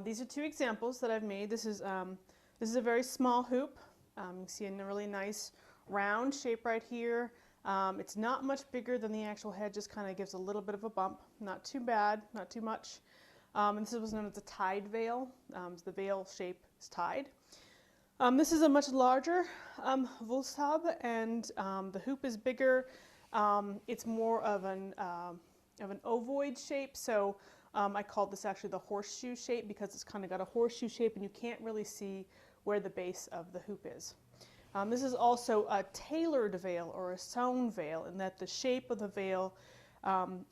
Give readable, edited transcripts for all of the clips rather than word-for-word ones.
These are two examples that I've made. This is a very small hoop. You can see a really nice round shape right here. It's not much bigger than the actual head, just kind of gives a little bit of a bump. Not too bad, not too much. And this was known as a tied veil. So the veil shape is tied. This is a much larger Wulsthaube, and the hoop is bigger. It's more of an ovoid shape, so I called this actually the horseshoe shape because it's kind of got a horseshoe shape and you can't really see where the base of the hoop is. This is also a tailored veil or a sewn veil in that the shape of the veil,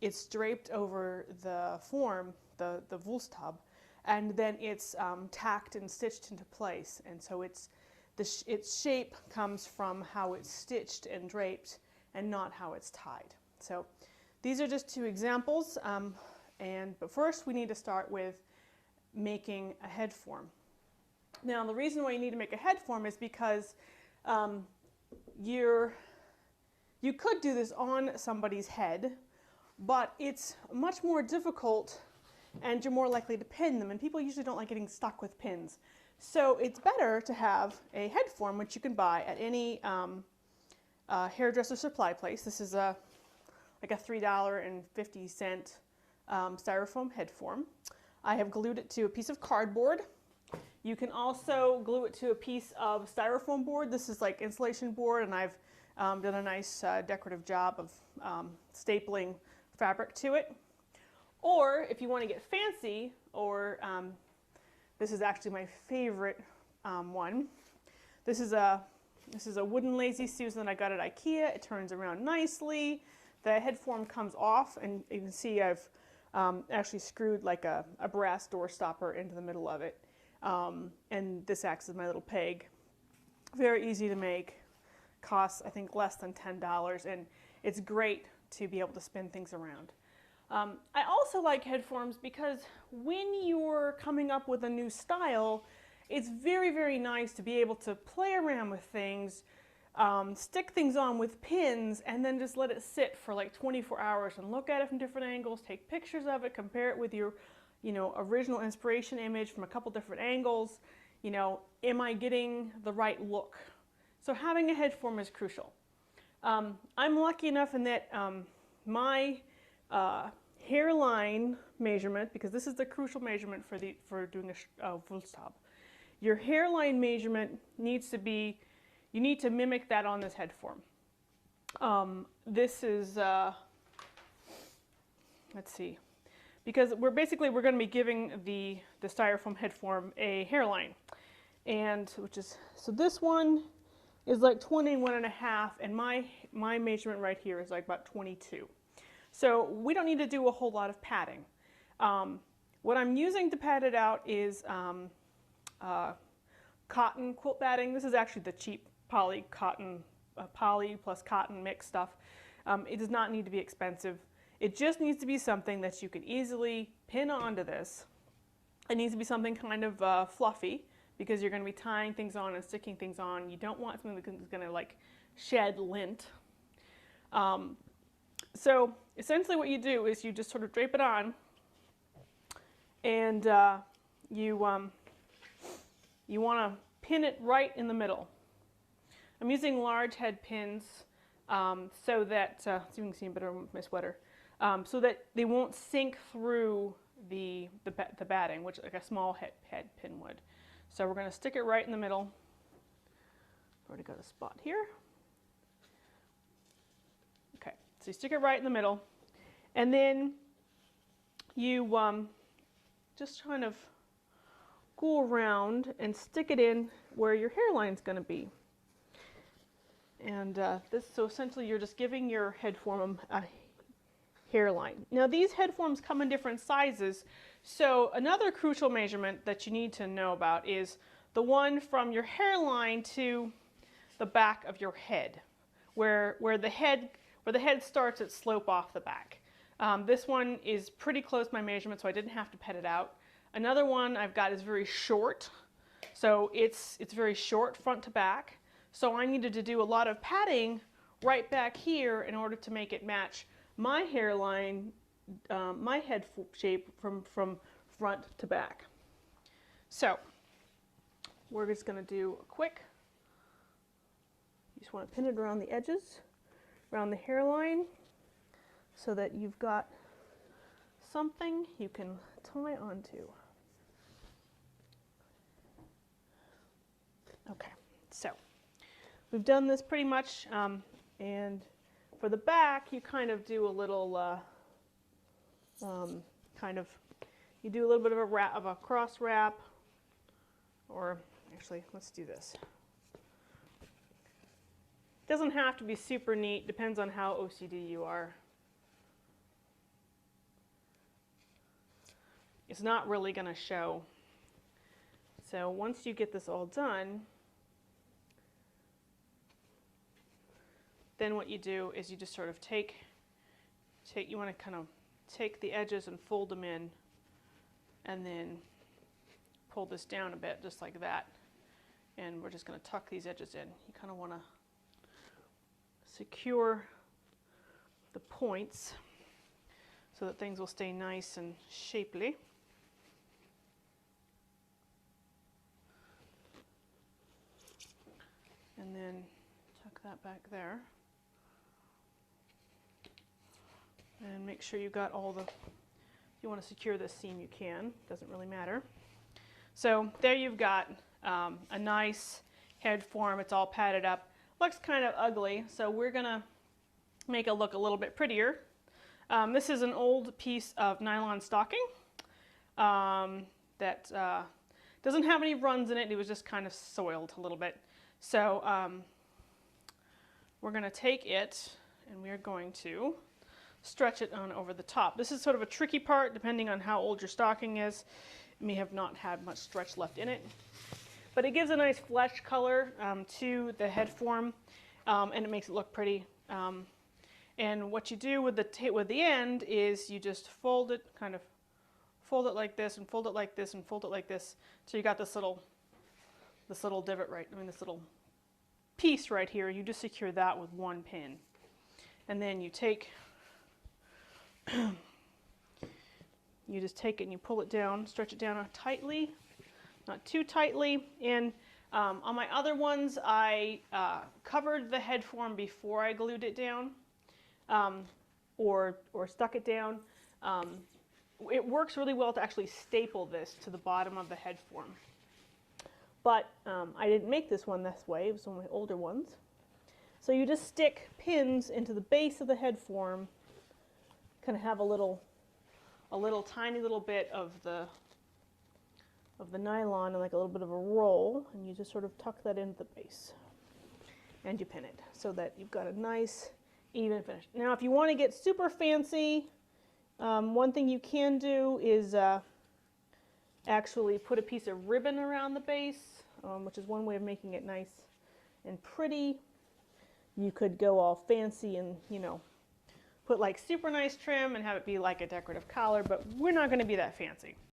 it's draped over the form, the Wulsthaube, and then it's tacked and stitched into place. And so its shape comes from how it's stitched and draped and not how it's tied. So these are just two examples. But first we need to start with making a head form. Now the reason why you need to make a head form is because you could do this on somebody's head, but it's much more difficult and you're more likely to pin them, and people usually don't like getting stuck with pins. So it's better to have a head form, which you can buy at any hairdresser supply place. This is like a $3.50 styrofoam head form. I have glued it to a piece of cardboard. You can also glue it to a piece of styrofoam board. This is like insulation board, and I've done a nice decorative job of stapling fabric to it. Or if you want to get fancy, or this is actually my favorite one. This is a wooden Lazy Susan that I got at IKEA. It turns around nicely. The head form comes off, and you can see I've actually screwed like a brass door stopper into the middle of it. And this acts as my little peg. Very easy to make. Costs, I think, less than $10, and it's great to be able to spin things around. I also like head forms because when you're coming up with a new style, it's very, very nice to be able to play around with things, stick things on with pins, and then just let it sit for like 24 hours and look at it from different angles, take pictures of it, compare it with your original inspiration image from a couple different angles. Am I getting the right look? So having a head form is crucial. I'm lucky enough in that my hairline measurement, because this is the crucial measurement for doing a Wulsthaube. Your hairline measurement needs to be, you need to mimic that on this head form. This is, let's see, because we're going to be giving the styrofoam head form a hairline, and so this one is like 21.5, and my measurement right here is like about 22. So we don't need to do a whole lot of padding. What I'm using to pad it out is cotton quilt batting. This is actually the cheap poly cotton, poly plus cotton mix stuff. It does not need to be expensive. It just needs to be something that you can easily pin onto this. It needs to be something kind of fluffy, because you're going to be tying things on and sticking things on. You don't want something that's going to like shed lint. So essentially what you do is you just sort of drape it on, and you want to pin it right in the middle. I'm using large head pins so that, so you can see better with my sweater, so that they won't sink through the batting, which like a small head pin would. So we're going to stick it right in the middle. I've already got a spot here. Okay, so you stick it right in the middle, and then you just kind of go around and stick it in where your hairline is going to be. And so essentially you're just giving your head form a hairline. Now these head forms come in different sizes, so another crucial measurement that you need to know about is the one from your hairline to the back of your head, where the head starts its slope off the back. This one is pretty close to my measurement, so I didn't have to pet it out. Another one I've got is very short, so it's very short front to back. So I needed to do a lot of padding right back here in order to make it match my hairline, my head shape from front to back. So we're just going to do a quick, you just want to pin it around the edges, around the hairline, so that you've got something you can tie onto. Okay, so we've done this pretty much, and for the back you kind of do a little you do a little bit of a cross wrap, or actually let's do this. Doesn't have to be super neat, depends on how OCD you are. It's not really going to show. So once you get this all done, then what you do is you just sort of you want to kind of take the edges and fold them in, and then pull this down a bit, just like that. And we're just going to tuck these edges in. You kind of want to secure the points so that things will stay nice and shapely. And then tuck that back there. And make sure you got all the, if you want to secure this seam you can, doesn't really matter. So there you've got a nice head form, it's all padded up. Looks kind of ugly, so we're going to make it look a little bit prettier. This is an old piece of nylon stocking that doesn't have any runs in it, it was just kind of soiled a little bit. So we're going to take it and we're going to stretch it on over the top. This is sort of a tricky part depending on how old your stocking is. It may have not had much stretch left in it. But it gives a nice flesh color to the head form, and it makes it look pretty. And what you do with the end is you just fold it, kind of fold it like this, and fold it like this, and fold it like this. So you got this little divot right, this little piece right here. You just secure that with one pin. And then you take, you just take it and you pull it down, stretch it down tightly, not too tightly. And on my other ones, I covered the head form before I glued it down, or stuck it down. It works really well to actually staple this to the bottom of the head form. But I didn't make this one this way, it was one of my older ones. So you just stick pins into the base of the head form, kind of have a little tiny little bit of the nylon and like a little bit of a roll, and you just sort of tuck that into the base and you pin it so that you've got a nice even finish. Now if you want to get super fancy, one thing you can do is actually put a piece of ribbon around the base, which is one way of making it nice and pretty. You could go all fancy and, you know, put like super nice trim and have it be like a decorative collar, but we're not going to be that fancy.